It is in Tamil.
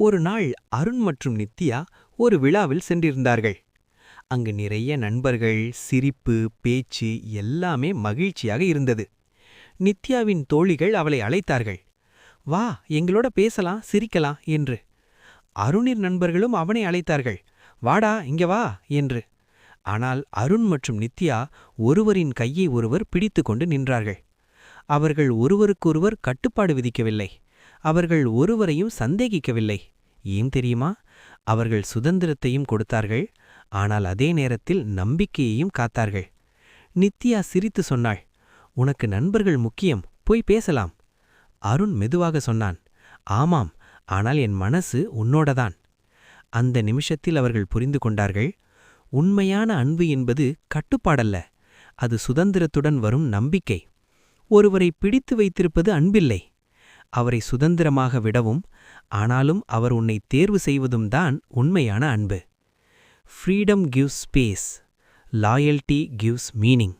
ஒரு நாள் அருண் மற்றும் நித்யா ஒரு விழாவில் சென்றிருந்தார்கள். அங்கு நிறைய நண்பர்கள், சிரிப்பு, பேச்சு எல்லாமே மகிழ்ச்சியாக இருந்தது. நித்யாவின் தோழிகள் அவளை அழைத்தார்கள். வா, எங்களோட பேசலாம், சிரிக்கலாம் என்று. அருணின் நண்பர்களும் அவனை அழைத்தார்கள். வாடா, இங்க வா என்று. ஆனால் அருண் மற்றும் நித்யா ஒருவரின் கையை ஒருவர் பிடித்துக்கொண்டு நின்றார்கள். அவர்கள் ஒருவருக்கொருவர் கட்டுப்பாடு விதிக்கவில்லை. அவர்கள் ஒருவரையும் சந்தேகிக்கவில்லை. ஏன் தெரியுமா? அவர்கள் சுதந்திரத்தையும் கொடுத்தார்கள், ஆனால் அதே நேரத்தில் நம்பிக்கையையும் காத்தார்கள். நித்யா சிரித்து சொன்னாள், உனக்கு நண்பர்கள் முக்கியம், போய் பேசலாம். அருண் மெதுவாக சொன்னான், ஆமாம், ஆனால் என் மனசு உன்னோடதான். அந்த நிமிஷத்தில் அவர்கள் புரிந்து கொண்டார்கள், உண்மையான அன்பு என்பது கட்டுப்பாடல்ல, அது சுதந்திரத்துடன் வரும் நம்பிக்கை. ஒருவரை பிடித்து வைத்திருப்பது அன்பில்லை, அவரை சுதந்திரமாக விடவும், ஆனாலும் அவர் உன்னை தேர்வு செய்வதும் தான் உண்மையான அன்பு. Freedom gives space, loyalty gives meaning.